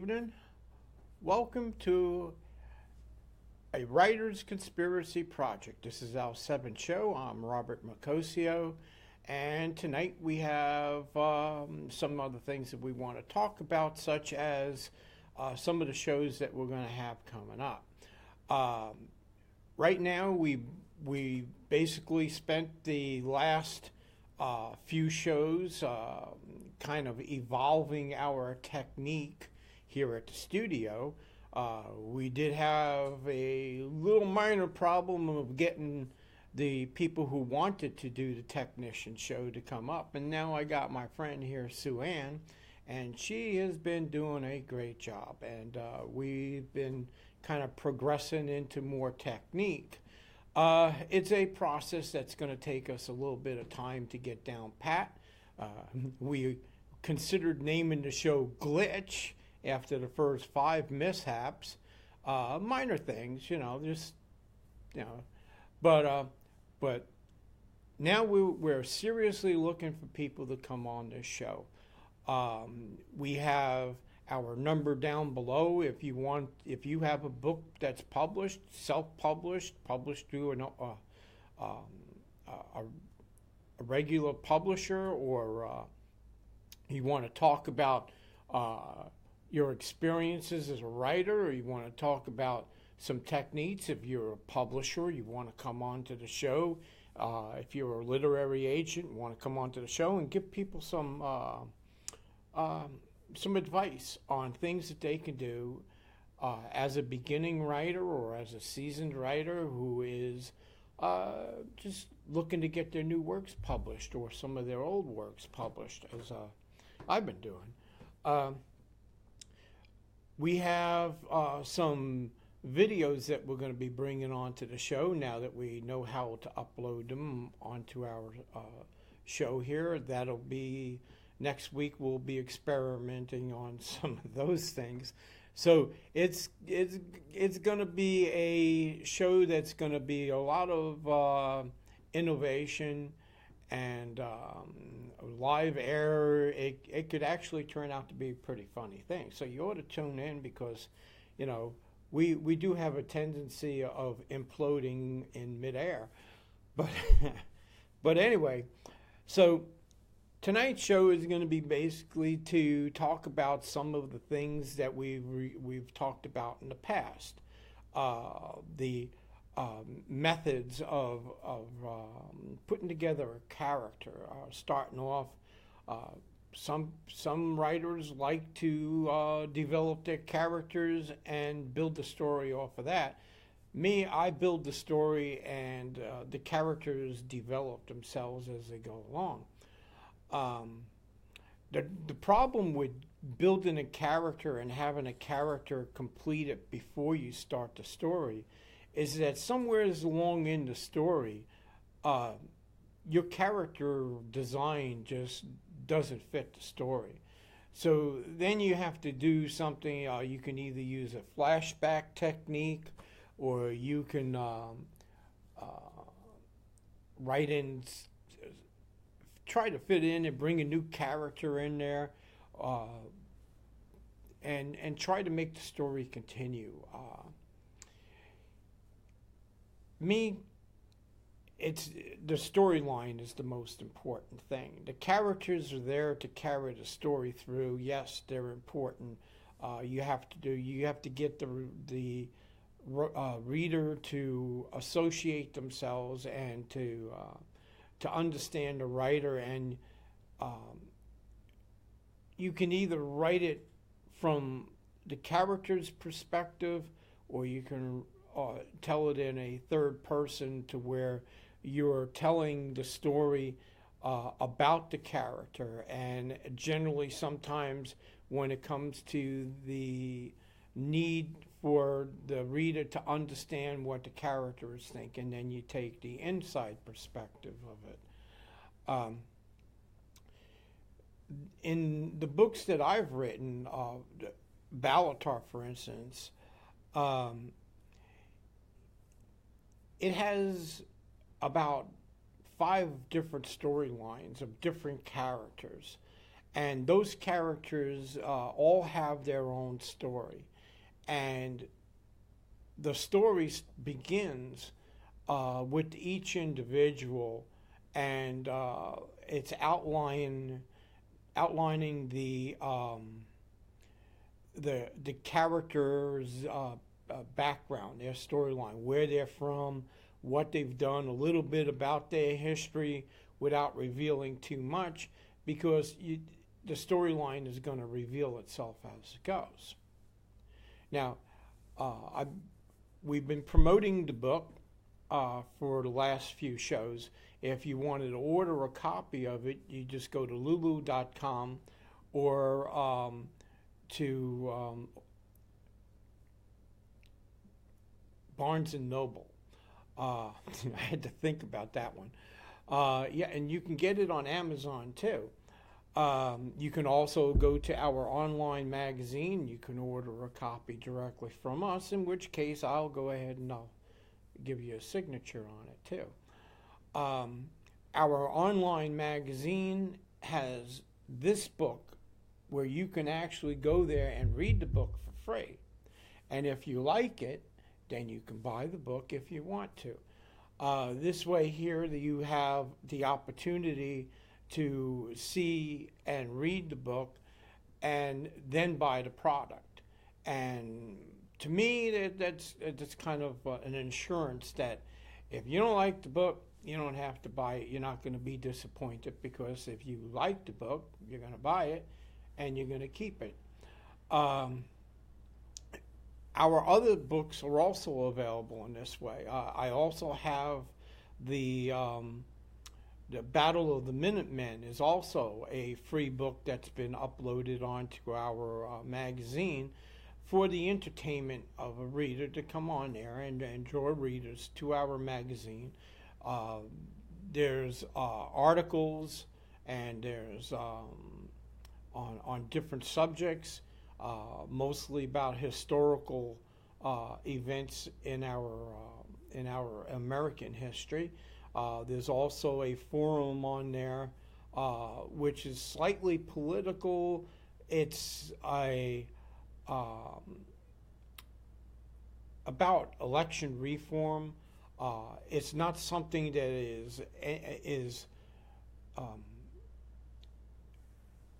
Evening. Welcome to a Writer's Conspiracy Project. This is our seventh show. I'm Robert Macosio, and tonight we have some other things that we want to talk about, such as some of the shows that we're going to have coming up. Um, right now, we basically spent the last few shows kind of evolving our technique here at the studio. We did have a little minor problem of getting the people who wanted to do the technician show to come up. And now I got my friend here, Sue Ann, and she has been doing a great job. And we've been kind of progressing into more technique. It's a process that's going to take us a little bit of time to get down pat. Uh, we considered naming the show Glitch after the first five mishaps. Minor things, just you know. But now we're seriously looking for people to come on this show. We have our number down below. If you have a book that's published, self-published, published through um, a regular publisher, or you want to talk about your experiences as a writer, or you want to talk about some techniques. If you're a publisher, you want to come on to the show. If you're a literary agent, you want to come on to the show and give people some advice on things that they can do as a beginning writer or as a seasoned writer who is just looking to get their new works published or some of their old works published, as I've been doing. We have some videos that we're going to be bringing onto the show now that we know how to upload them onto our show here. That'll be next week. We'll be experimenting on some of those things. So it's going to be a show that's going to be a lot of innovation and live air. It could actually turn out to be a pretty funny thing. So you ought to tune in because, we do have a tendency of imploding in midair. But but anyway, so tonight's show is going to be basically to talk about some of the things that we've talked about in the past. The methods of putting together a character. Starting off, some writers like to develop their characters and build the story off of that. Me, I build the story, and the characters develop themselves as they go along. Um, the problem with building a character and having a character complete it before you start the story is that somewhere along in the story, your character design just doesn't fit the story. So then you have to do something. You can either use a flashback technique, or you can write in, try to fit in and bring a new character in there, and try to make the story continue. Me, it's the storyline is the most important thing. The characters are there to carry the story through. Yes, they're important. You have to get the reader to associate themselves and to understand the writer. And you can either write it from the character's perspective, or you can tell it in a third person to where you're telling the story about the character. And generally, sometimes when it comes to the need for the reader to understand what the character is thinking, then you take the inside perspective of it. Um, in the books that I've written, Balatar, for instance, um, it has about five different storylines of different characters. And those characters all have their own story. And the story begins with each individual, and it's outlining the characters' background, their storyline, where they're from, what they've done, a little bit about their history without revealing too much, because the storyline is going to reveal itself as it goes. Now, we've been promoting the book for the last few shows. If you wanted to order a copy of it, you just go to lulu.com or to Barnes & Noble. I had to think about that one. Yeah, and you can get it on Amazon too. You can also go to our online magazine. You can order a copy directly from us, in which case I'll go ahead and I'll give you a signature on it too. Our online magazine has this book where you can actually go there and read the book for free. And if you like it, then you can buy the book if you want to. This way here, you have the opportunity to see and read the book and then buy the product. And to me, that's kind of an insurance that if you don't like the book, you don't have to buy it. You're not going to be disappointed, because if you like the book, you're going to buy it and you're going to keep it. Our other books are also available in this way. I also have the Battle of the Minutemen is also a free book that's been uploaded onto our magazine for the entertainment of a reader to come on there and draw readers to our magazine. There's articles, and there's on different subjects, mostly about historical events in our American history. There's also a forum on there which is slightly political. It's about election reform. It's not something that is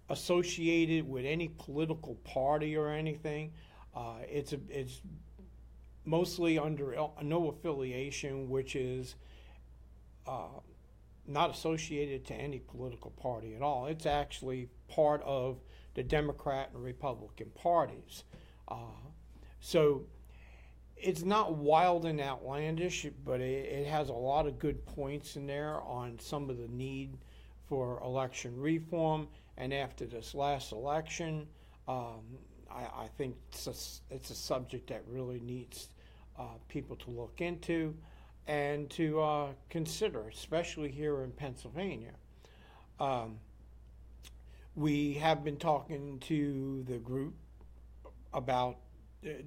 associated with any political party or anything. It's mostly under no affiliation, which is not associated to any political party at all. It's actually part of the Democrat and Republican parties. So it's not wild and outlandish, but it has a lot of good points in there on some of the need for election reform. And after this last election, I think it's a subject that really needs people to look into and to consider, especially here in Pennsylvania. We have been talking to the group about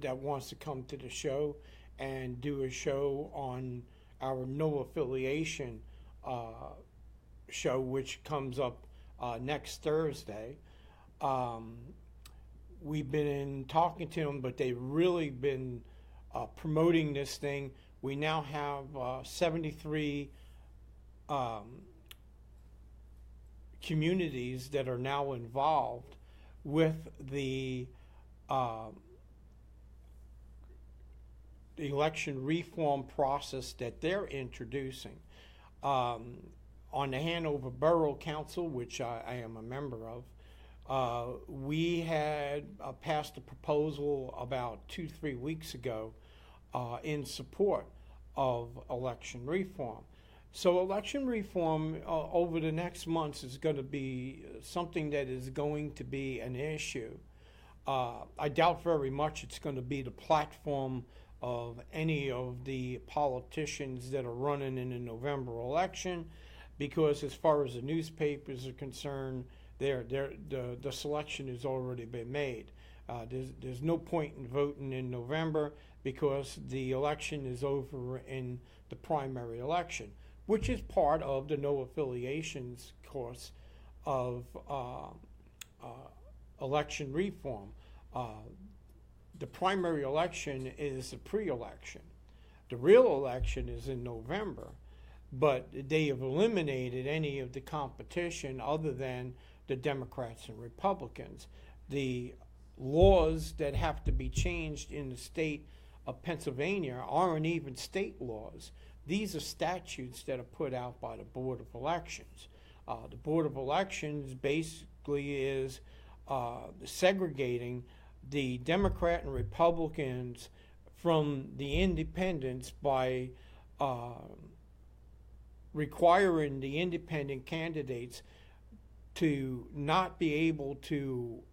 that wants to come to the show and do a show on our no affiliation show, which comes up next Thursday. We've been talking to them, but they've really been promoting this thing. We now have 73 communities that are now involved with the election reform process that they're introducing. On the Hanover Borough Council, which I am a member of, we had passed a proposal about 2-3 weeks ago in support of election reform. So election reform over the next months is going to be something that is going to be an issue. I doubt very much it's going to be the platform of any of the politicians that are running in the November election, because as far as the newspapers are concerned, the selection has already been made. There's no point in voting in November, because the election is over in the primary election, which is part of the no affiliations course of election reform. The primary election is the pre-election. The real election is in November, but they have eliminated any of the competition other than the Democrats and Republicans. The laws that have to be changed in the state of Pennsylvania aren't even state laws. These are statutes that are put out by the Board of Elections. The Board of Elections basically is segregating the Democrat and Republicans from the independents by requiring the independent candidates to not be able to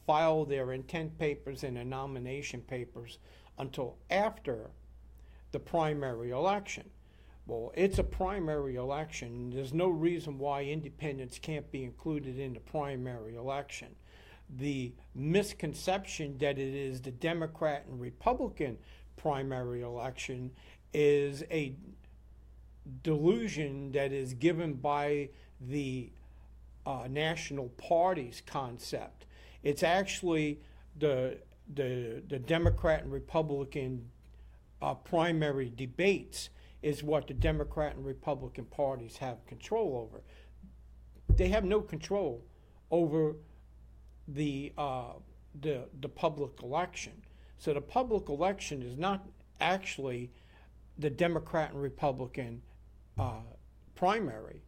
file their intent papers and their nomination papers until after the primary election. Well, it's a primary election. There's no reason why independents can't be included in the primary election. The misconception that it is the Democrat and Republican primary election is a delusion that is given by the national parties concept. It's actually the Democrat and Republican primary debates is what the Democrat and Republican parties have control over. They have no control over the public election. So the public election is not actually the Democrat and Republican primary.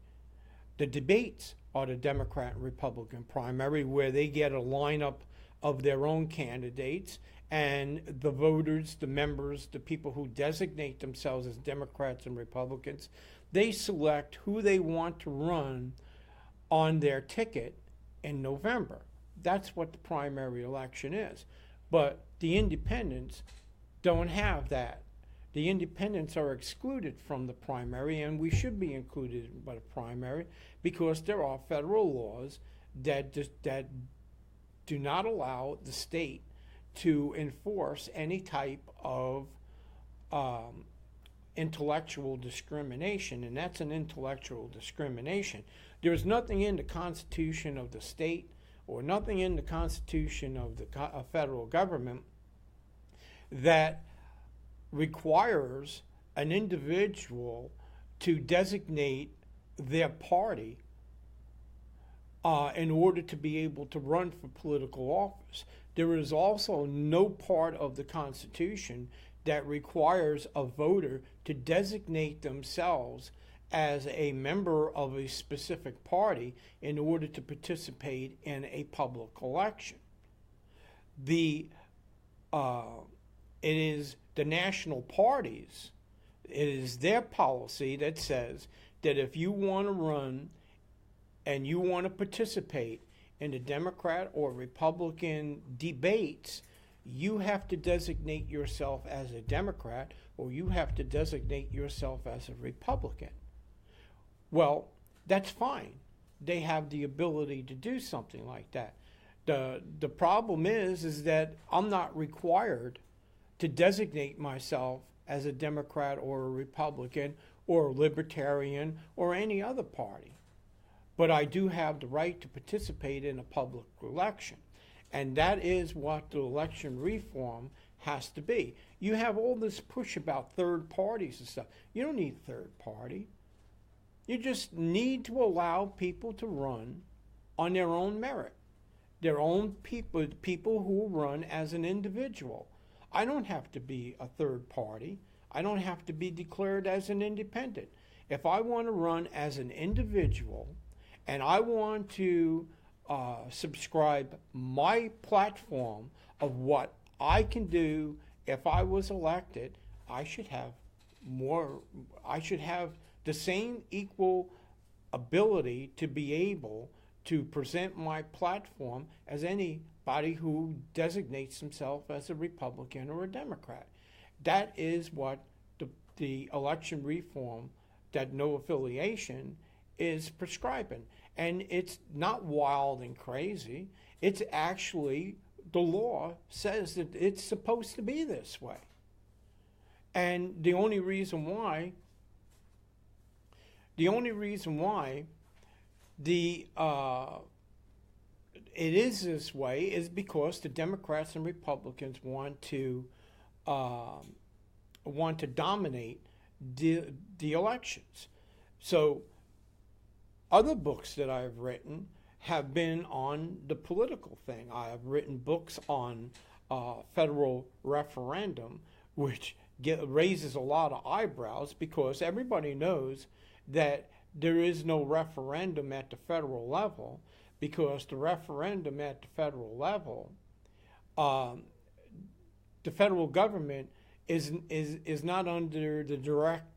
The debates are the Democrat and Republican primary, where they get a lineup of their own candidates, and the voters, the members, the people who designate themselves as Democrats and Republicans, they select who they want to run on their ticket in November. That's what the primary election is. But the independents don't have that. The independents are excluded from the primary, and we should be included by the primary because there are federal laws that do not allow the state to enforce any type of intellectual discrimination, and that's an intellectual discrimination. There is nothing in the Constitution of the state or nothing in the Constitution of the federal government that requires an individual to designate their party in order to be able to run for political office. There is also no part of the Constitution that requires a voter to designate themselves as a member of a specific party in order to participate in a public election. It is the national parties, it is their policy that says that if you want to run and you want to participate in the Democrat or Republican debates, you have to designate yourself as a Democrat or you have to designate yourself as a Republican. Well, that's fine. They have the ability to do something like that. The problem is that I'm not required to designate myself as a Democrat or a Republican or a Libertarian or any other party. But I do have the right to participate in a public election. And that is what the election reform has to be. You have all this push about third parties and stuff. You don't need third party. You just need to allow people to run on their own merit. Their own people who run as an individual. I don't have to be a third party. I don't have to be declared as an independent. If I want to run as an individual and I want to subscribe my platform of what I can do if I was elected, I should have the same equal ability to be able to present my platform as anybody who designates himself as a Republican or a Democrat. That is what the election reform, that no affiliation, is prescribing. And it's not wild and crazy. It's actually, the law says that it's supposed to be this way. And the only reason why it is this way is because the Democrats and Republicans want to dominate the elections. So other books that I've written have been on the political thing. I have written books on federal referendum, which raises a lot of eyebrows because everybody knows that there is no referendum at the federal level, because the referendum at the federal level, the federal government is not under the direct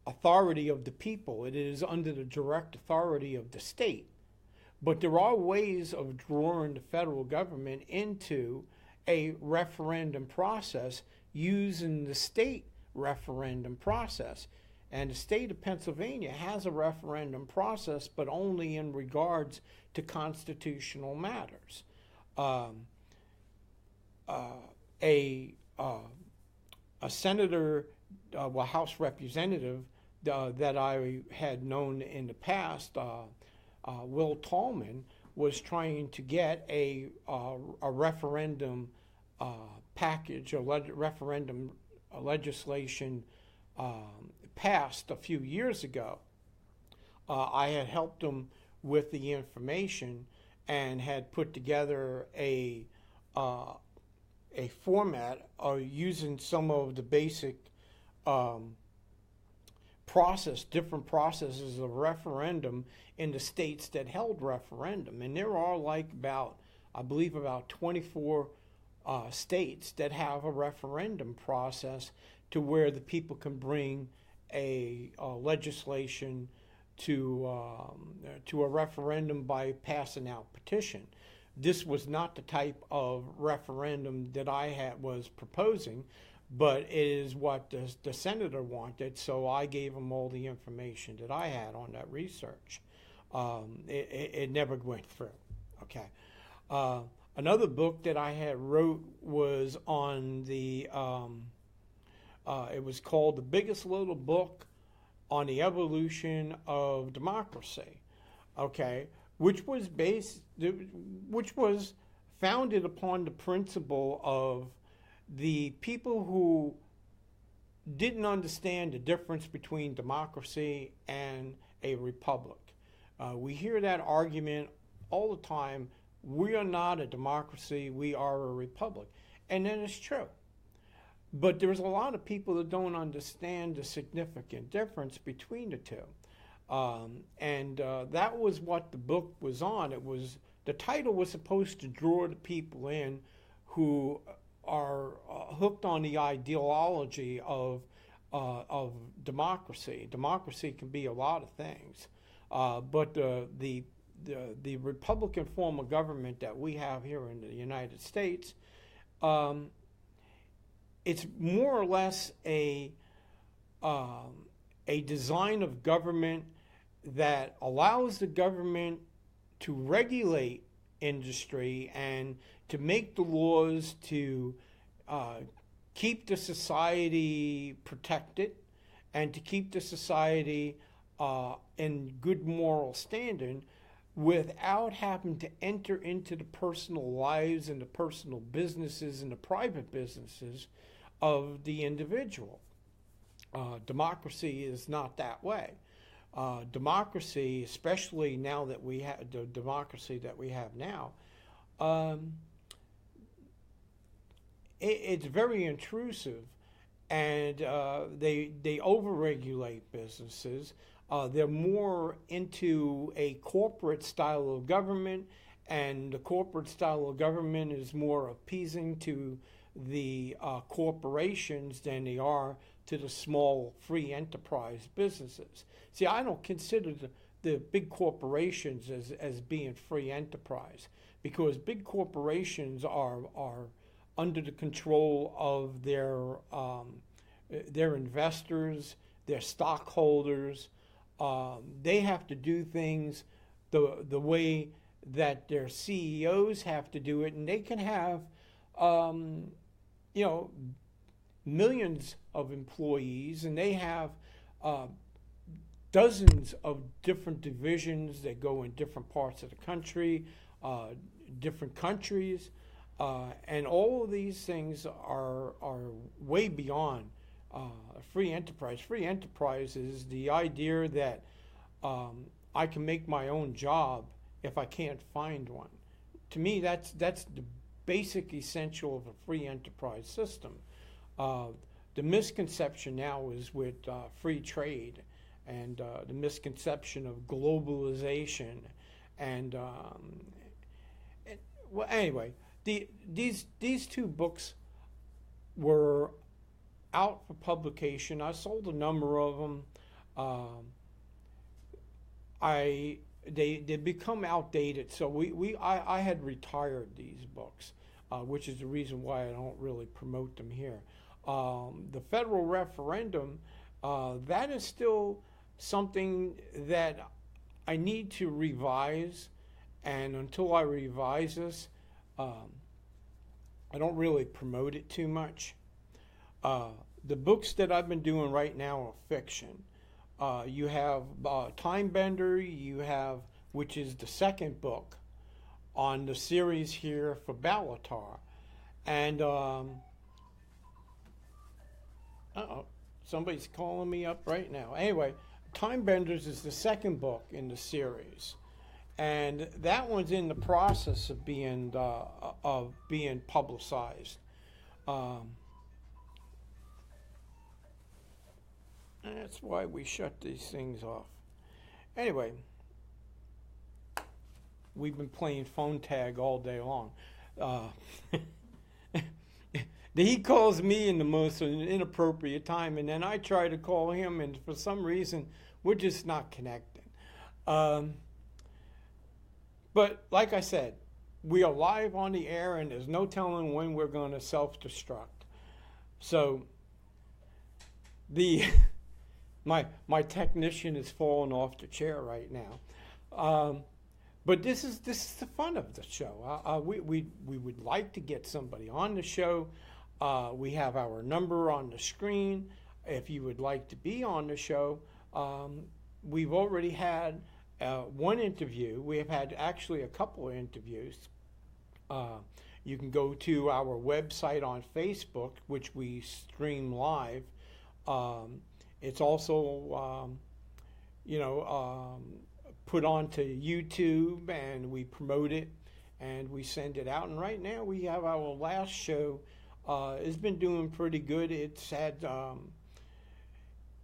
authority of the people. It is under the direct authority of the state. But there are ways of drawing the federal government into a referendum process using the state referendum process. And the state of Pennsylvania has a referendum process, but only in regards to constitutional matters. A senator, House representative that I had known in the past, Will Tallman, was trying to get a referendum package, referendum legislation passed a few years ago. I had helped him with the information and had put together a format using some of the basic different processes of referendum in the states that held referendum. And there are I believe about 24 states that have a referendum process to where the people can bring a legislation to a referendum by passing out petition. This was not the type of referendum that I was proposing, but it is what the senator wanted, so I gave him all the information that I had on that research. It never went through. Okay. Another book that I had wrote was on the, it was called The Biggest Little Book on the Evolution of Democracy, okay, which was founded upon the principle of the people who didn't understand the difference between democracy and a republic. We hear that argument all the time. We are not a democracy, we are a republic. And that is true. But there's a lot of people that don't understand the significant difference between the two. That was what the book was on. The title was supposed to draw the people in who are hooked on the ideology of democracy. Democracy can be a lot of things, but the Republican form of government that we have here in the United States, it's more or less a design of government that allows the government to regulate industry and to make the laws to keep the society protected and to keep the society in good moral standing without having to enter into the personal lives and the personal businesses and the private businesses of the individual. Democracy is not that way. Democracy, especially now that we have the democracy that we have now, it's very intrusive, and they overregulate businesses. They're more into a corporate style of government, and the corporate style of government is more appeasing to the corporations than they are to the small free enterprise businesses. See, I don't consider the big corporations as being free enterprise, because big corporations are under the control of their investors, their stockholders. They have to do things the way that their CEOs have to do it, and they can have millions of employees, and they have dozens of different divisions that go in different parts of the country, different countries, and all of these things are way beyond free enterprise. Free enterprise is the idea that I can make my own job if I can't find one. To me, that's the basic essential of a free enterprise system. The misconception now is with free trade and the misconception of globalization and well, anyway, these two books were out for publication. I sold a number of them. They become outdated, so I had retired these books, which is the reason why I don't really promote them here. The federal referendum, that is still something that I need to revise, and until I revise this, I don't really promote it too much. The books that I've been doing right now are fiction. You have Time Bender, you have, which is the second book on the series here for Bellatar. And, somebody's calling me up right now. Anyway, Time Benders is the second book in the series. And that one's in the process of being publicized. That's why we shut these things off. Anyway, we've been playing phone tag all day long. He calls me in the most inappropriate time, and then I try to call him, and for some reason, we're just not connecting. But like I said, we are live on the air, and there's no telling when we're going to self-destruct. So my technician is falling off the chair right now. But this is the fun of the show. We would like to get somebody on the show. We have our number on the screen. If you would like to be on the show, we've already had one interview. We have had actually a couple of interviews. You can go to our website on Facebook, which we stream live. It's also, put onto YouTube, and we promote it, and we send it out. And right now we have our last show. It's been doing pretty good. It's had,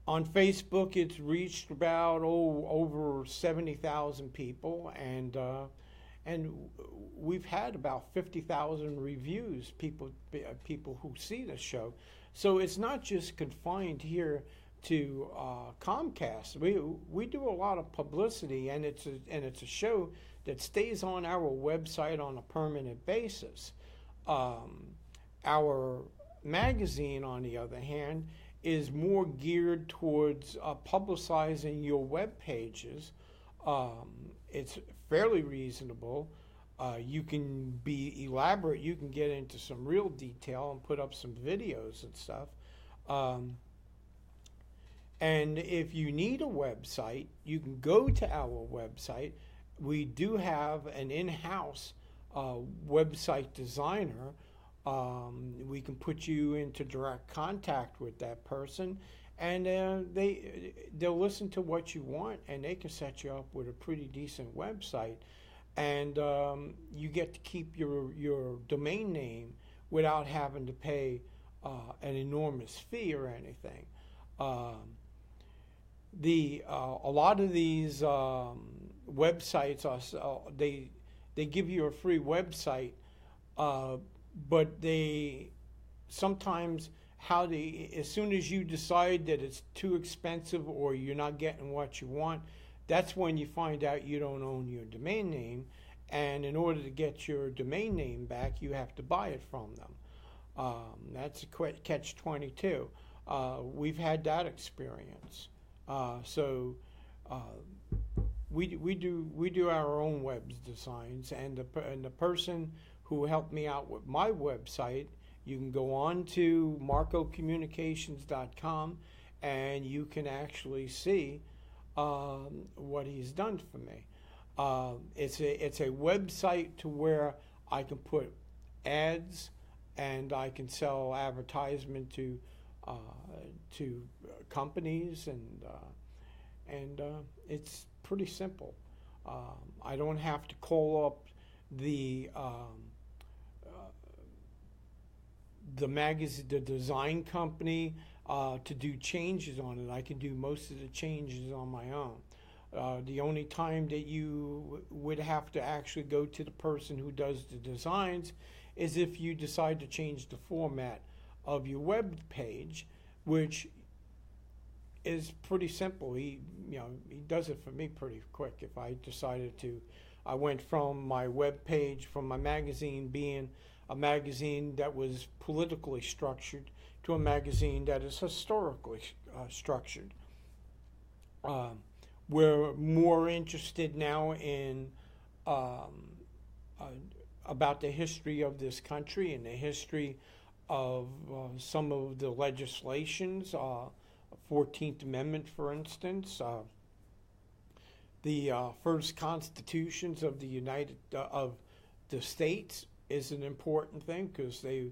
on Facebook, it's reached about over 70,000 people, and we've had about 50,000 reviews, people who see the show. So it's not just confined here to Comcast. We do a lot of publicity, and it's a show that stays on our website on a permanent basis. Our magazine, on the other hand, is more geared towards publicizing your web pages. It's fairly reasonable. You can be elaborate. You can get into some real detail and put up some videos and stuff. And if you need a website, you can go to our website. We do have an in-house website designer. We can put you into direct contact with that person, and they'll listen to what you want, and they can set you up with a pretty decent website. And you get to keep your domain name without having to pay an enormous fee or anything. A lot of these websites they give you a free website, but they sometimes as soon as you decide that it's too expensive or you're not getting what you want, that's when you find out you don't own your domain name, and in order to get your domain name back, you have to buy it from them. That's a catch-22. We've had that experience. So we do our own web designs, and the person who helped me out with my website, you can go on to marcocommunications.com, and you can actually see what he's done for me. It's a website to where I can put ads and I can sell advertisement to companies, and it's pretty simple. I don't have to call up the magazine, the design company, to do changes on it. I can do most of the changes on my own. The only time that you would have to actually go to the person who does the designs is if you decide to change the format of your web page, which is pretty simple. He does it for me pretty quick. If I decided to, I went from my web page, from my magazine being a magazine that was politically structured to a magazine that is historically structured. We're more interested now in about the history of this country and the history of some of the legislations, 14th Amendment, for instance. The first constitutions of of the states is an important thing, because they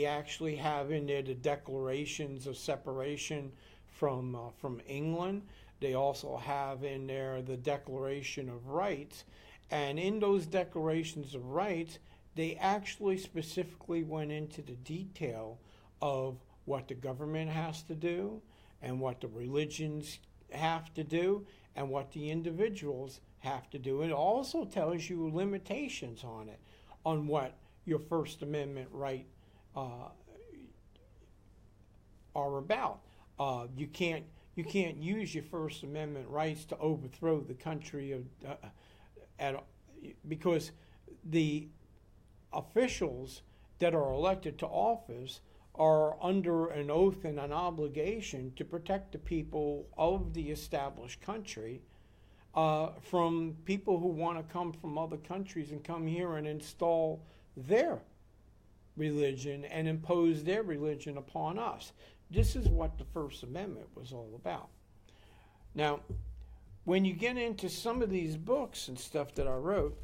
actually have in there the declarations of separation from England. They also have in there the Declaration of Rights, and in those declarations of rights, they actually specifically went into the detail of what the government has to do, and what the religions have to do, and what the individuals have to do. It also tells you limitations on it, on what your First Amendment right are about. You can't use your First Amendment rights to overthrow the country because the officials that are elected to office are under an oath and an obligation to protect the people of the established country from people who want to come from other countries and come here and install their religion and impose their religion upon us. This is what the First Amendment was all about. Now, when you get into some of these books and stuff that I wrote,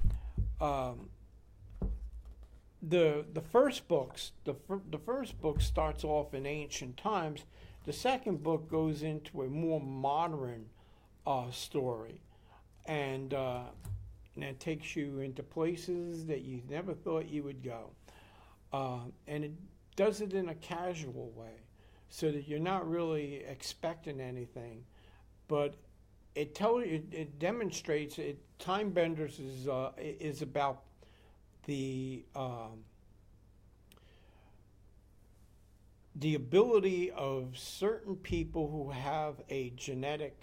the first book starts off in ancient times. The second book goes into a more modern story, and it takes you into places that you never thought you would go, and it does it in a casual way, so that you're not really expecting anything, but it demonstrates it. Time Benders is about the ability of certain people who have a genetic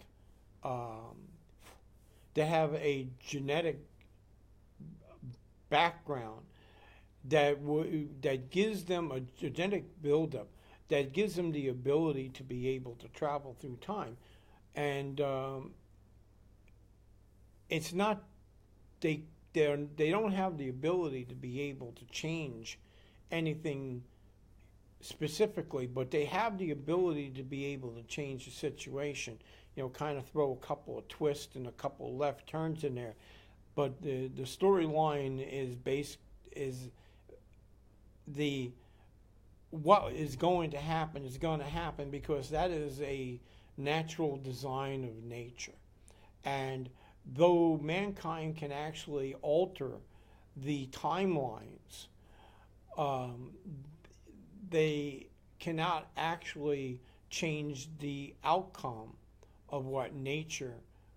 background that gives them a genetic buildup that gives them the ability to be able to travel through time, and it's not they don't have the ability to be able to change anything specifically, but they have the ability to be able to change the situation. Kind of throw a couple of twists and a couple of left turns in there. But the storyline is what is going to happen is going to happen, because that is a natural design of nature. And though mankind can actually alter the timelines, they cannot actually change the outcome of what nature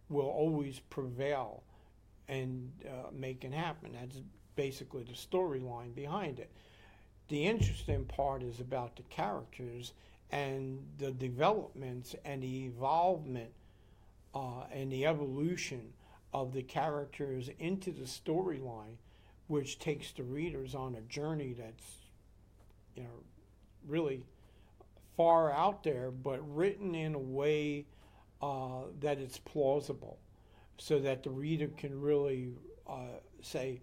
will always prevail and make it happen. That's basically the storyline behind it. The interesting part is about the characters and the developments and the evolvement and the evolution of the characters into the storyline, which takes the readers on a journey that's really far out there, but written in a way that it's plausible, so that the reader can really say,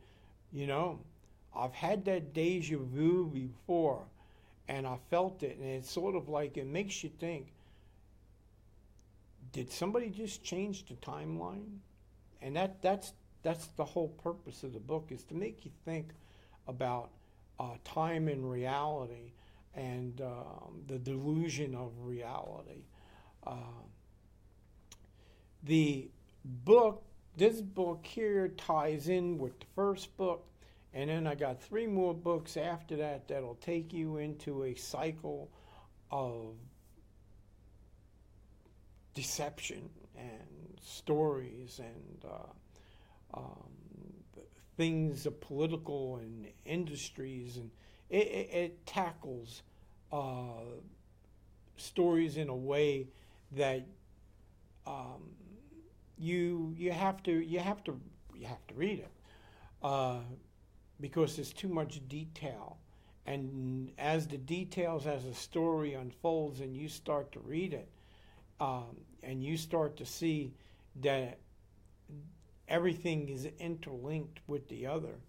I've had that deja vu before, and I felt it, and it's sort of like, it makes you think, did somebody just change the timeline? And that's the whole purpose of the book, is to make you think about time and reality, and the delusion of reality. The book, this book here, ties in with the first book, and then I got 3 more books after that that'll take you into a cycle of deception and stories and things of political and industries, and it tackles stories in a way that you have to read it, because there's too much detail. And as the details, as the story unfolds and you start to read it, and you start to see that everything is interlinked with the other,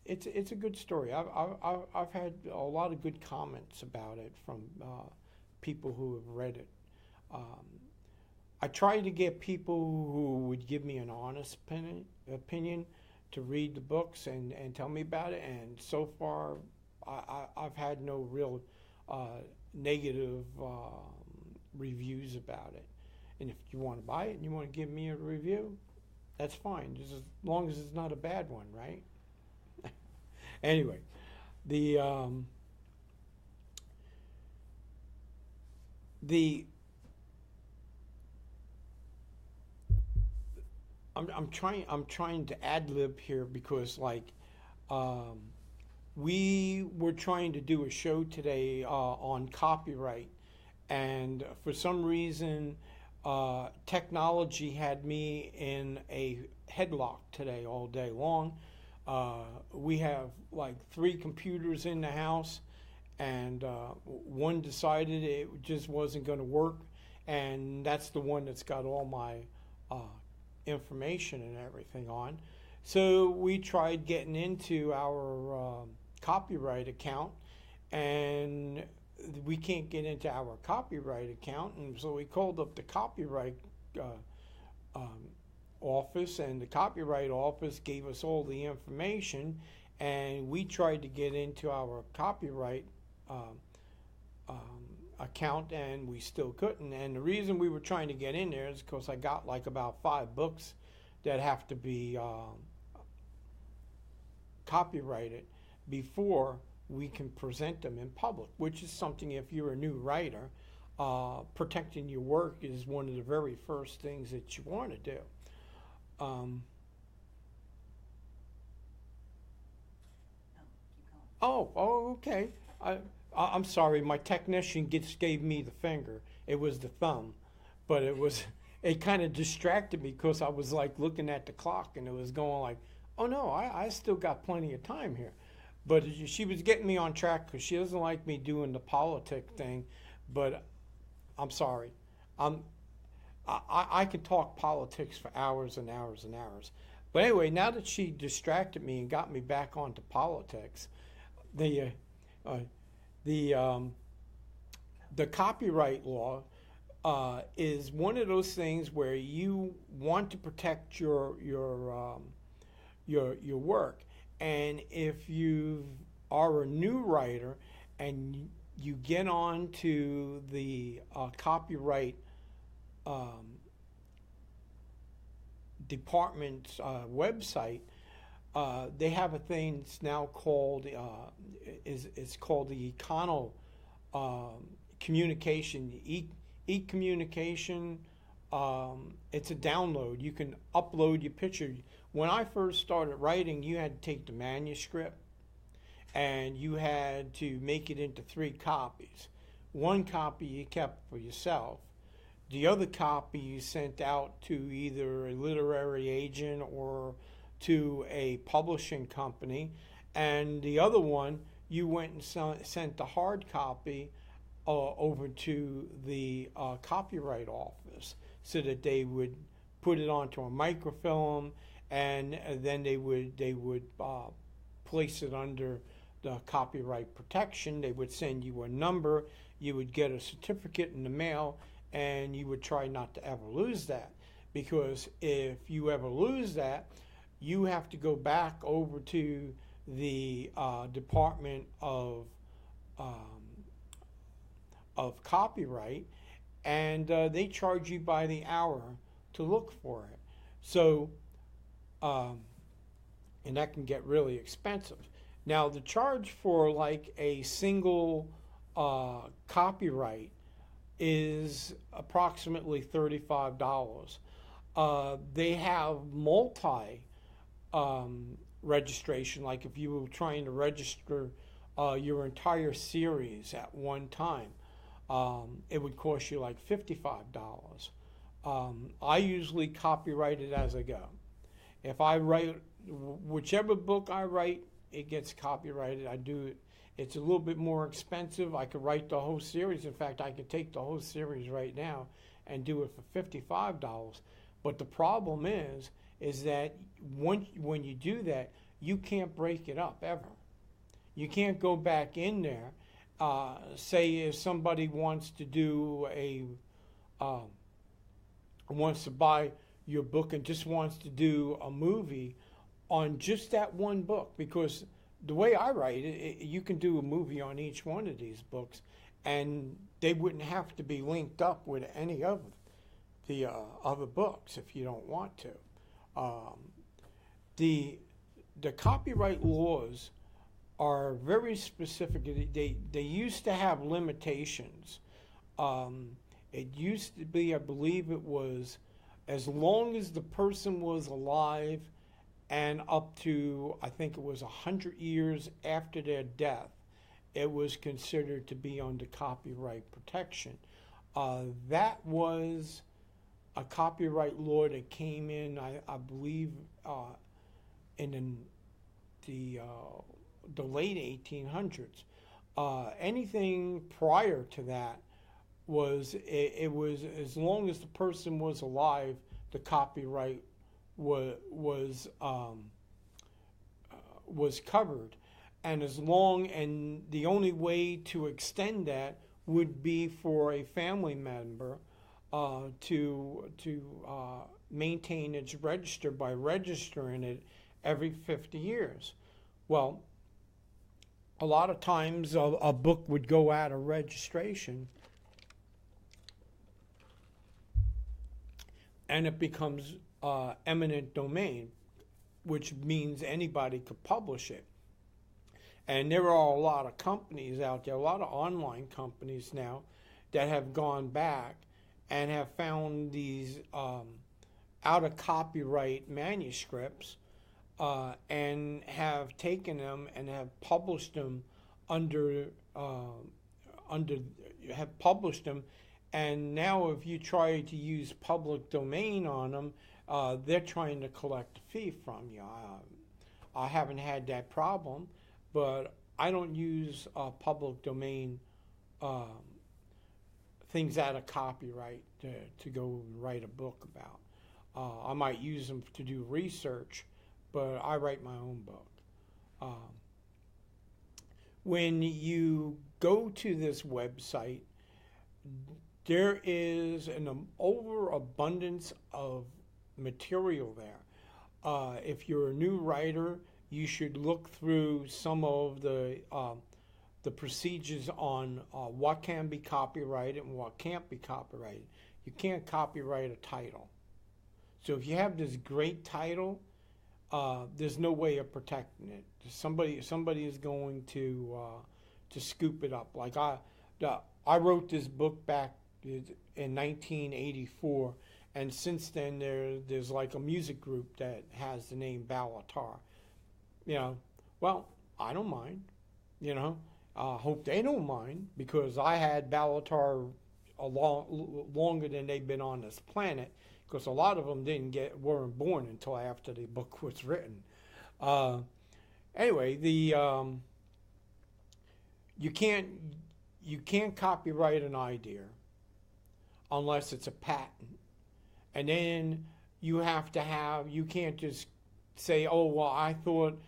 it's a good story. I've had a lot of good comments about it from people who have read it. I try to get people who would give me an honest opinion to read the books and tell me about it, and so far I've had no real negative reviews about it. And if you want to buy it and you want to give me a review, that's fine, just as long as it's not a bad one, right? Anyway, I'm trying to ad lib here, because we were trying to do a show today on copyright, and for some reason technology had me in a headlock today all day long. We have 3 computers in the house, and one decided it just wasn't going to work, and that's the one that's got all my information and everything on. So we tried getting into our copyright account, and we can't get into our copyright account, and so we called up the copyright office, and the copyright office gave us all the information, and we tried to get into our copyright account, and we still couldn't. And the reason we were trying to get in there is because I got about 5 books that have to be copyrighted before we can present them in public, which is something, if you're a new writer, protecting your work is one of the very first things that you want to do. Okay. I'm sorry, my technician gave me the finger. It was the thumb, but it kind of distracted me, because I was looking at the clock, and it was going oh no, I still got plenty of time here. But she was getting me on track, because she doesn't like me doing the politic thing. But I'm sorry. I could talk politics for hours and hours and hours. But anyway, now that she distracted me and got me back onto politics, the copyright law is one of those things where you want to protect your work. And if you are a new writer and you get on to the copyright department's website, they have a thing that's now called it's called the Econo communication, e-communication. It's a download. You can upload your picture. When I first started writing, you had to take the manuscript and you had to make it into 3 copies. 1 copy you kept for yourself. The other copy you sent out to either a literary agent or to a publishing company, and the other one you went and sent the hard copy over to the copyright office, so that they would put it onto a microfilm, and then they would place it under the copyright protection. They would send you a number. you would get a certificate in the mail, and you would try not to ever lose that. Because if you ever lose that, you have to go back over to the Department of Copyright, and they charge you by the hour to look for it. So, and that can get really expensive. Now, the charge for like a single copyright is approximately $35. They have multi registration, like if you were trying to register your entire series at one time, it would cost you like $55. I usually copyright it as I go. If I write, whichever book I write, it gets copyrighted. I do it. It's a little bit more expensive. I could write the whole series. In fact, I could take the whole series right now and do it for $55. But the problem is that when you do that, you can't break it up ever. You can't go back in there. Say if somebody wants to do wants to buy your book and just wants to do a movie on just that one book, because the way I write it, you can do a movie on each one of these books, and they wouldn't have to be linked up with any of the other books if you don't want to. The copyright laws are very specific. They used to have limitations. It used to be, I believe it was, as long as the person was alive and up to, I think it was 100 years after their death, it was considered to be under copyright protection. That was a copyright law that came in, I believe, in the late 1800s. Anything prior to that it was as long as the person was alive, the copyright was covered, and the only way to extend that would be for a family member to maintain its register by registering it every 50 years. Well, a lot of times a book would go out of registration and it becomes eminent domain, which means anybody could publish it. And there are a lot of companies out there, a lot of online companies now, that have gone back and have found these out of copyright manuscripts and have taken them and have published them have published them. And now if you try to use public domain on them, they're trying to collect a fee from you. I haven't had that problem, but I don't use public domain things out of copyright to go write a book about. I might use them to do research, but I write my own book. When you go to this website, there is an overabundance of material there. If you're a new writer, you should look through some of the procedures on what can be copyrighted and what can't be copyrighted. You can't copyright a title. So if you have this great title, there's no way of protecting it. Somebody is going to scoop it up. Like I wrote this book back in 1984, and since then there's like a music group that has the name Balatar. Well, I don't mind. Hope they don't mind, because I had Balatar longer than they've been on this planet, because a lot of them weren't born until after the book was written. Anyway, you can't copyright an idea unless it's a patent, and then you can't just say, oh well, I thought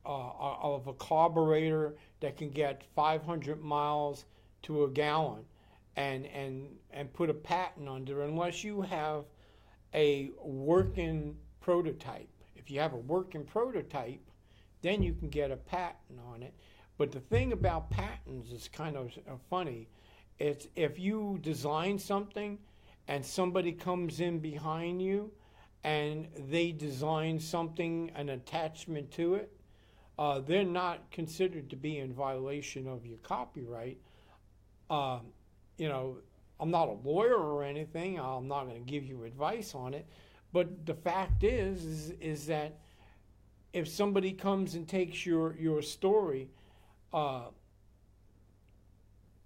of a carburetor that can get 500 miles to a gallon and put a patent under unless you have a working prototype. If you have a working prototype, then you can get a patent on it. But the thing about patents is kind of funny. It's if you design something and somebody comes in behind you and they design something, an attachment to it, they're not considered to be in violation of your copyright. You know, I'm not a lawyer or anything. I'm not going to give you advice on it. But the fact is that if somebody comes and takes your story,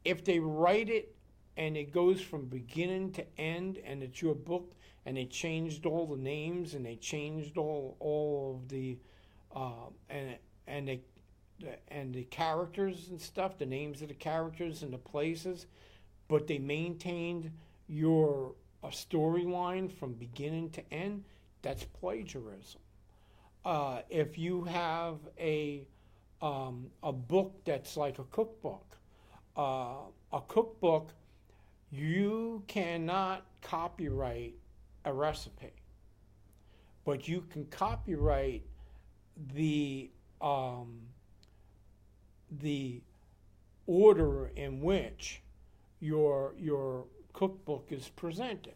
if they write it and it goes from beginning to end and it's your book and they changed all the names and they changed all of the and the characters and stuff, the names of the characters and the places, but they maintained your storyline from beginning to end, that's plagiarism. If you have a book that's like a cookbook, you cannot copyright a recipe, but you can copyright the order in which your cookbook is presented.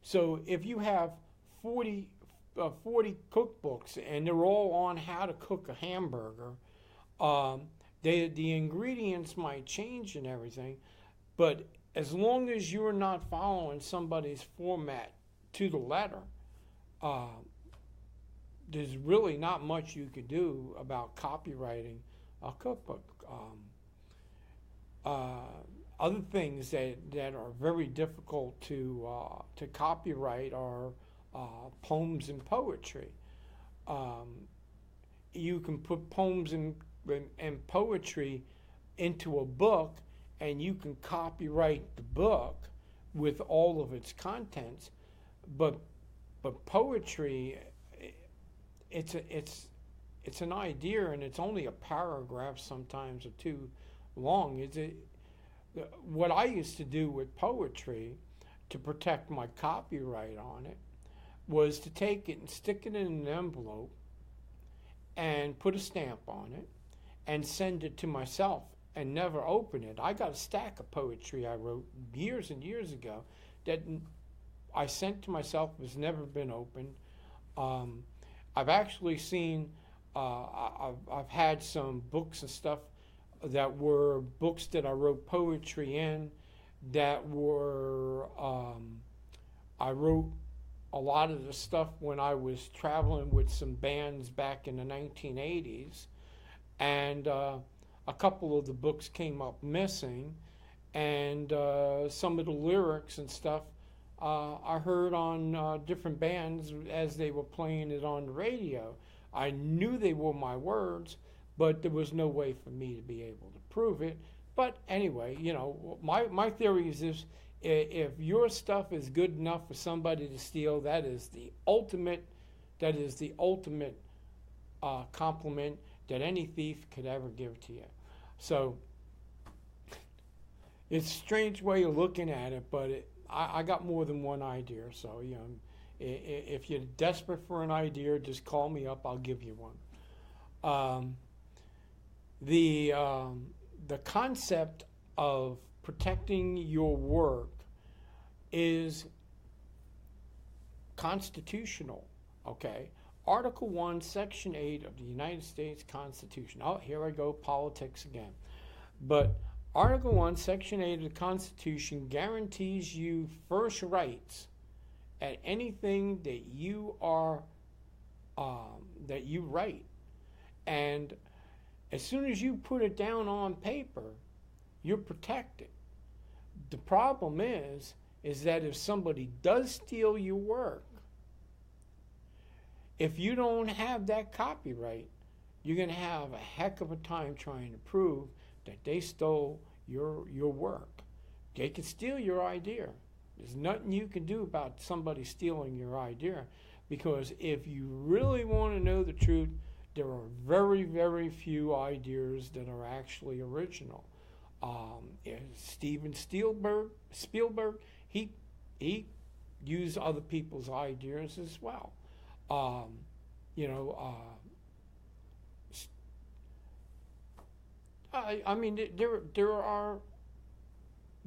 So if you have 40 cookbooks and they're all on how to cook a hamburger, the ingredients might change and everything, but as long as you're not following somebody's format to the letter, there's really not much you could do about copywriting a cookbook. Other things that are very difficult to copyright are poems and poetry. You can put poems and poetry into a book, and you can copyright the book with all of its contents, but poetry, it's an idea, and it's only a paragraph sometimes or two long. What I used to do with poetry to protect my copyright on it was to take it and stick it in an envelope and put a stamp on it and send it to myself and never open it. I got a stack of poetry I wrote years and years ago that I sent to myself, has never been opened. I've actually seen, I've had some books and stuff that were books that I wrote poetry in that were, I wrote a lot of the stuff when I was traveling with some bands back in the 1980s, and a couple of the books came up missing, and some of the lyrics and stuff I heard on different bands as they were playing it on the radio. I knew they were my words, but there was no way for me to be able to prove it. But anyway, you know, my theory is this: if your stuff is good enough for somebody to steal, that is the ultimate compliment that any thief could ever give to you. So it's a strange way of looking at it, but I got more than one idea. So, you know, if you're desperate for an idea, just call me up. I'll give you one. The concept of protecting your work is constitutional, okay? Article 1, Section 8 of the United States Constitution. Oh, here I go, politics again. But Article 1, Section 8 of the Constitution guarantees you first rights at anything that you are, that you write. And as soon as you put it down on paper, you're protected. The problem is that if somebody does steal your work, if you don't have that copyright, you're going to have a heck of a time trying to prove that they stole your work. They can steal your idea. There's nothing you can do about somebody stealing your idea, because if you really want to know the truth, there are very, very few ideas that are actually original. Steven Spielberg, he used other people's ideas as well. You know, I mean, there are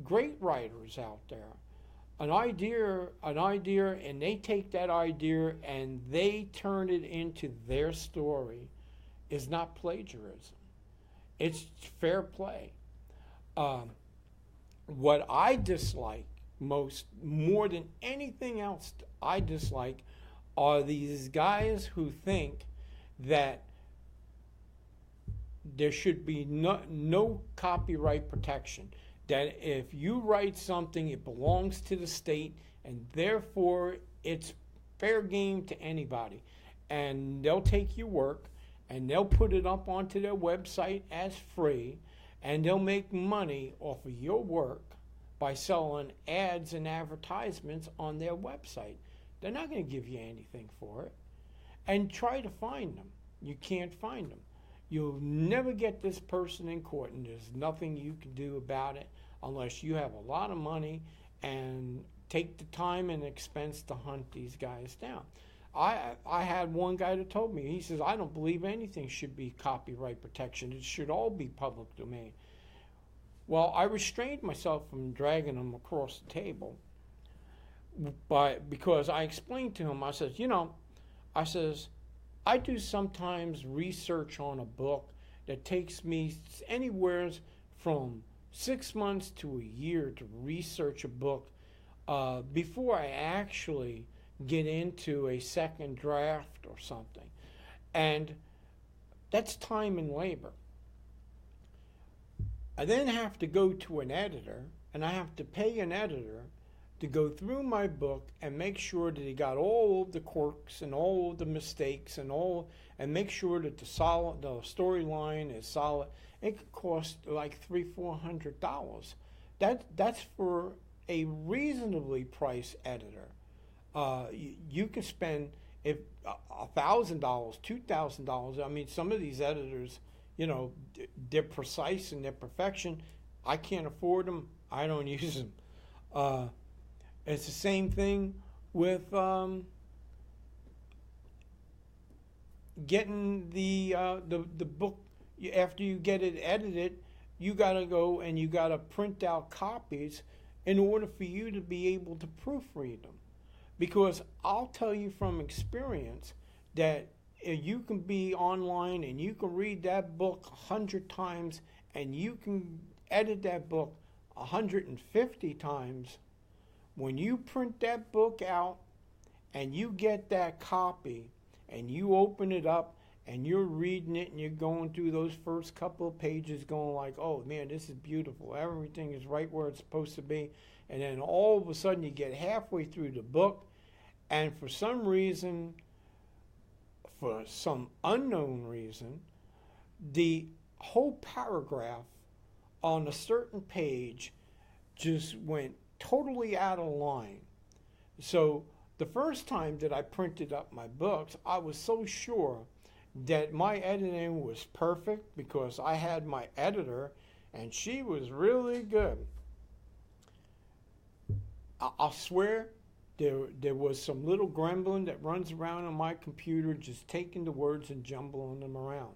great writers out there. An idea, and they take that idea and they turn it into their story, is not plagiarism. It's fair play. What I dislike more than anything else, I dislike, are these guys who think that there should be no copyright protection. That if you write something, it belongs to the state, and therefore it's fair game to anybody. And they'll take your work, and they'll put it up onto their website as free, and they'll make money off of your work by selling ads and advertisements on their website. They're not going to give you anything for it. And try to find them. You can't find them. You'll never get this person in court, and there's nothing you can do about it unless you have a lot of money and take the time and expense to hunt these guys down. I had one guy that told me, he says, I don't believe anything should be copyright protection. It should all be public domain. Well, I restrained myself from dragging him across the table because I explained to him, I said, I do sometimes research on a book that takes me anywhere from 6 months to a year to research a book before I actually get into a second draft or something. And that's time and labor. I then have to go to an editor, and I have to pay an editor to go through my book and make sure that he got all of the quirks and all of the mistakes and make sure that the storyline is solid. It could cost like $300-400. That's for a reasonably priced editor. You can spend $1,000, $2,000. I mean, some of these editors, they're precise in their perfection. I can't afford them. I don't use them. It's the same thing with getting the book. After you get it edited, you got to go and you got to print out copies in order for you to be able to proofread them. Because I'll tell you from experience that you can be online and you can read that book 100 times and you can edit that book 150 times. When you print that book out and you get that copy and you open it up and you're reading it and you're going through those first couple of pages going like, oh man, this is beautiful. Everything is right where it's supposed to be. And then all of a sudden you get halfway through the book and for some reason, for some unknown reason, the whole paragraph on a certain page just went totally out of line. So the first time that I printed up my books, I was so sure that my editing was perfect because I had my editor and she was really good. I'll swear there was some little gremlin that runs around on my computer just taking the words and jumbling them around.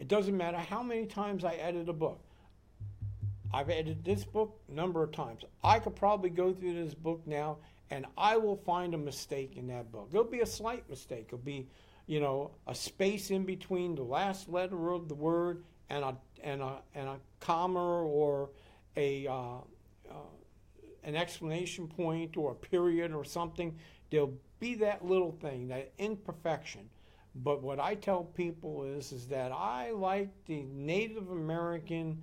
It doesn't matter how many times I edit a book. I've edited this book a number of times. I could probably go through this book now and I will find a mistake in that book. It'll be a slight mistake. It'll be, a space in between the last letter of the word and a comma or an exclamation point or a period or something. There'll be that little thing, that imperfection. But what I tell people is that I like the Native American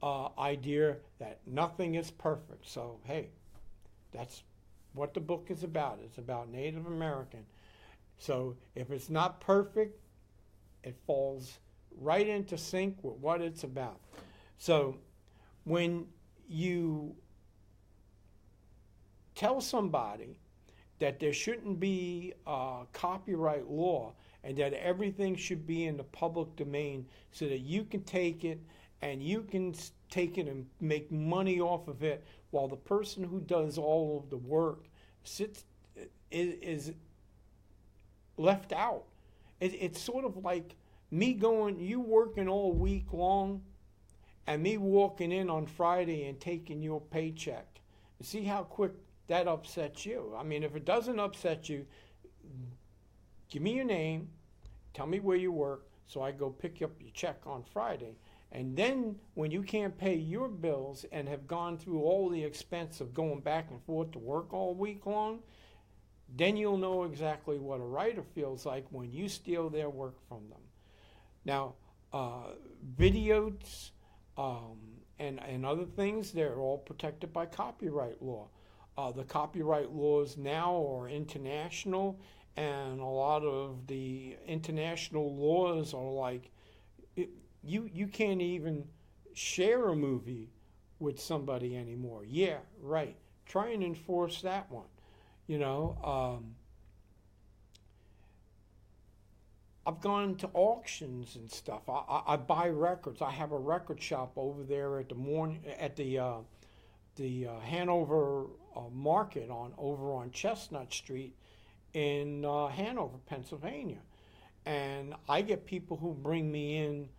idea that nothing is perfect. So, hey, that's what the book is about. It's about Native American. So if it's not perfect, it falls right into sync with what it's about. So when you tell somebody that there shouldn't be copyright law and that everything should be in the public domain so that you can take it and you can take it and make money off of it, while the person who does all of the work is left out. It's sort of like you working all week long, and me walking in on Friday and taking your paycheck. See how quick that upsets you. I mean, if it doesn't upset you, give me your name, tell me where you work, so I go pick up your check on Friday. And then when you can't pay your bills and have gone through all the expense of going back and forth to work all week long, then you'll know exactly what a writer feels like when you steal their work from them. Now, videos and other things, they're all protected by copyright law. The copyright laws now are international, and a lot of the international laws are like, you can't even share a movie with somebody anymore. Yeah, right. Try and enforce that one. I've gone to auctions and stuff. I buy records. I have a record shop over there at the Hanover Market over on Chestnut Street in Hanover, Pennsylvania, and I get people who bring me in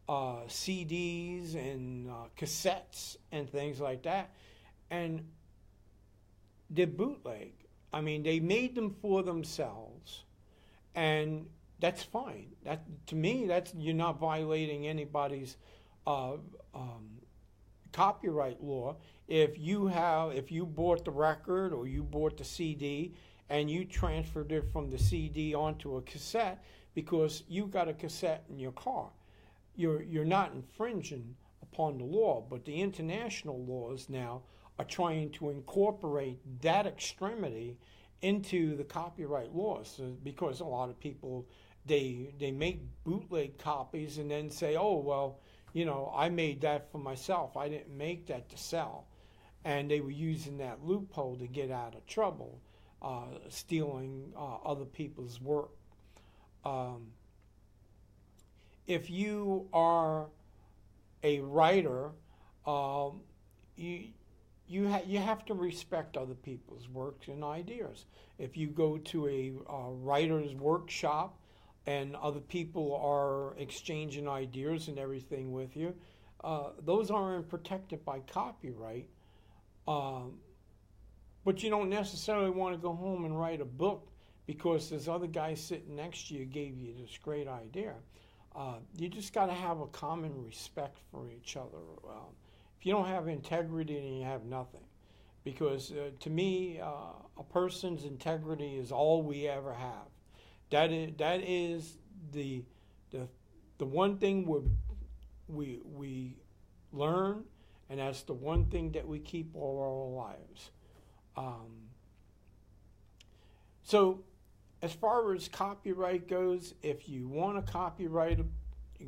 CDs and cassettes and things like that, and they're bootleg. I mean, they made them for themselves, and that's fine. That, to me, you're not violating anybody's copyright law. If you bought the record or you bought the CD and you transferred it from the CD onto a cassette because you got a cassette in your car, you're not infringing upon the law. But the international laws now are trying to incorporate that extremity into the copyright laws, because a lot of people, they make bootleg copies and then say, oh, well, I made that for myself. I didn't make that to sell. And they were using that loophole to get out of trouble, stealing other people's work. If you are a writer, you have to respect other people's works and ideas. If you go to a writer's workshop and other people are exchanging ideas and everything with you, those aren't protected by copyright. But you don't necessarily want to go home and write a book because this other guy sitting next to you gave you this great idea. You just got to have a common respect for each other. If you don't have integrity, then you have nothing. Because to me, a person's integrity is all we ever have. That is the one thing we learn, and that's the one thing that we keep all our lives. So as far as copyright goes, if you want to copyright,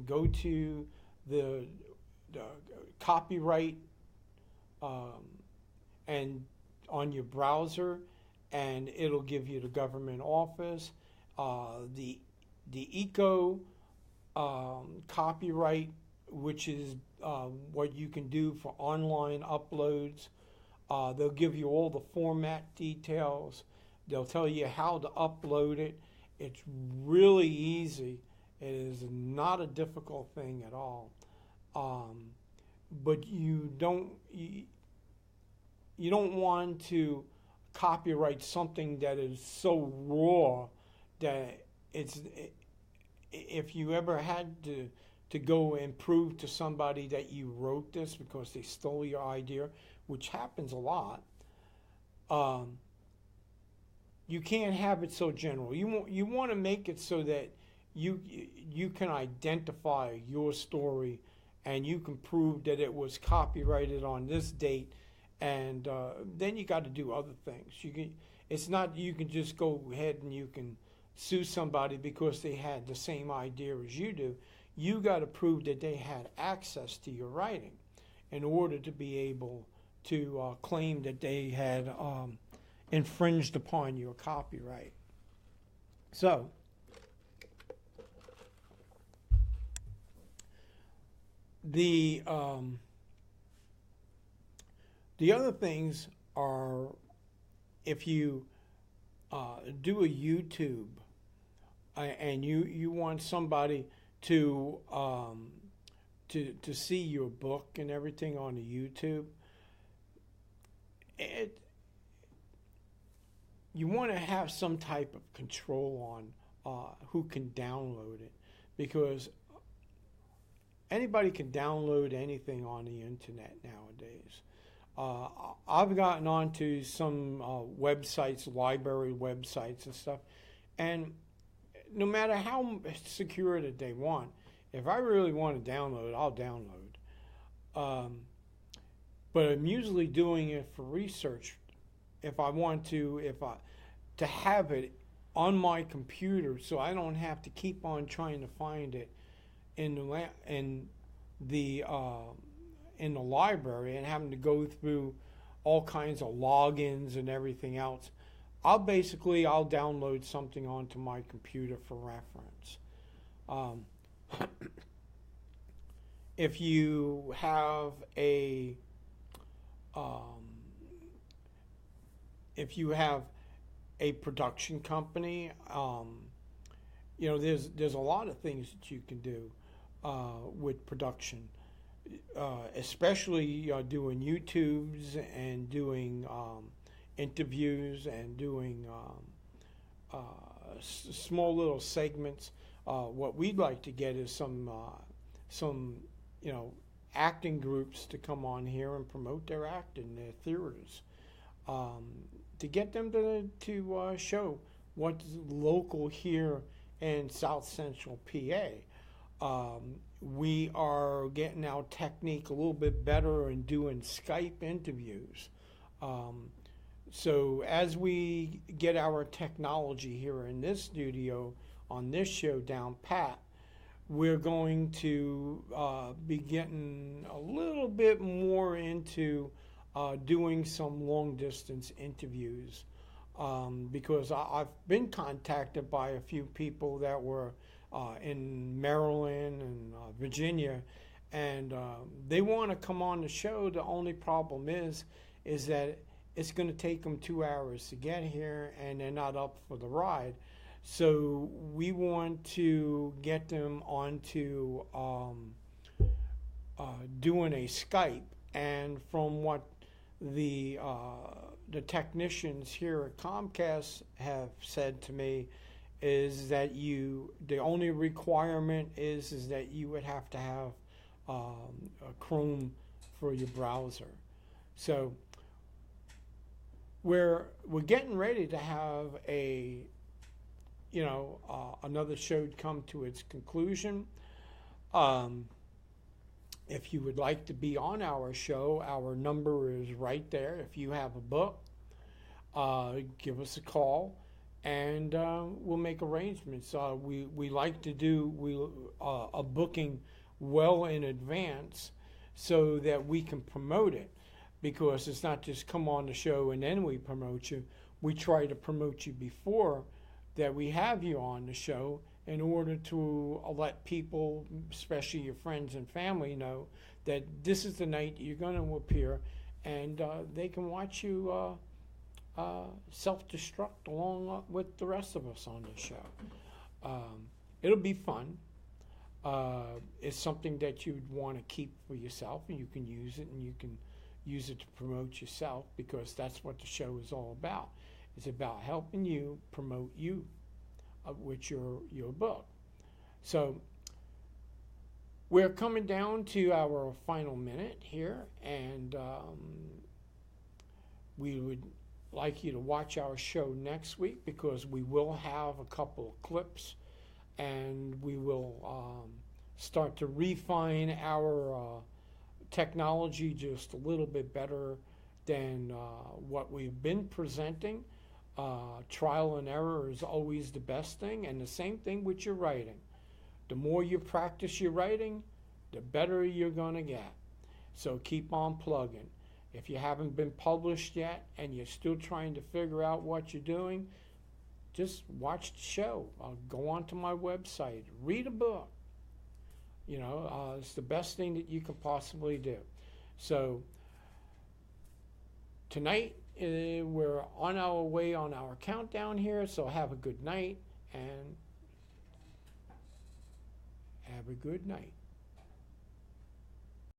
go to the copyright and on your browser, and it'll give you the government office. The eco copyright, which is what you can do for online uploads. They'll give you all the format details. They'll tell you how to upload it. It's really easy. It is not a difficult thing at all. But you don't want to copyright something that is so raw that if you ever had to go and prove to somebody that you wrote this because they stole your idea, which happens a lot, you can't have it so general. You want to make it so that you can identify your story and you can prove that it was copyrighted on this date, and then you got to do other things. It's not you can just go ahead and you can sue somebody because they had the same idea as you do. You got to prove that they had access to your writing in order to be able to claim that they had infringed upon your copyright. So, The the other things are, if you do a YouTube and you want somebody to to see your book and everything on the YouTube, it you want to have some type of control on who can download it, because anybody can download anything on the internet nowadays. I've gotten onto some websites, library websites and stuff, and no matter how secure that they want, if I really want to download, I'll download. But I'm usually doing it for research. If I want to have it on my computer, so I don't have to keep on trying to find it in the library and having to go through all kinds of logins and everything else. I'll download something onto my computer for reference. If you have a production company, there's a lot of things that you can do with production, especially doing YouTubes and doing interviews and doing small little segments. What we'd like to get is some acting groups to come on here and promote their acting, their theaters, to get them to show what's local here in South Central PA. We are getting our technique a little bit better and doing Skype interviews. So as we get our technology here in this studio on this show down pat, we're going to be getting a little bit more into doing some long distance interviews, because I've been contacted by a few people that were in Maryland and Virginia, and they want to come on the show. The only problem is that it's going to take them 2 hours to get here, and they're not up for the ride. So we want to get them onto doing a Skype. And from what the technicians here at Comcast have said to me, is that the only requirement is that you would have to have a Chrome for your browser. So we're getting ready to have another show come to its conclusion. If you would like to be on our show, our number is right there. If you have a book, give us a call, and we'll make arrangements. We like to do a booking well in advance so that we can promote it, because it's not just come on the show and then we promote you. We try to promote you before that we have you on the show, in order to let people, especially your friends and family, know that this is the night you're going to appear, and they can watch you self-destruct along with the rest of us on the show. It'll be fun. It's something that you'd want to keep for yourself, and you can use it, and you can use it to promote yourself, because that's what the show is all about. It's about helping you promote you with your book. So we're coming down to our final minute here, and we would like you to watch our show next week, because we will have a couple of clips, and we will start to refine our technology just a little bit better than what we've been presenting. Trial and error is always the best thing, and the same thing with your writing. The more you practice your writing, the better you're going to get. So keep on plugging. If you haven't been published yet and you're still trying to figure out what you're doing, just watch the show. Go onto my website, read a book. You know, it's the best thing that you can possibly do. So tonight we're on our way on our countdown here. So have a good night and have a good night.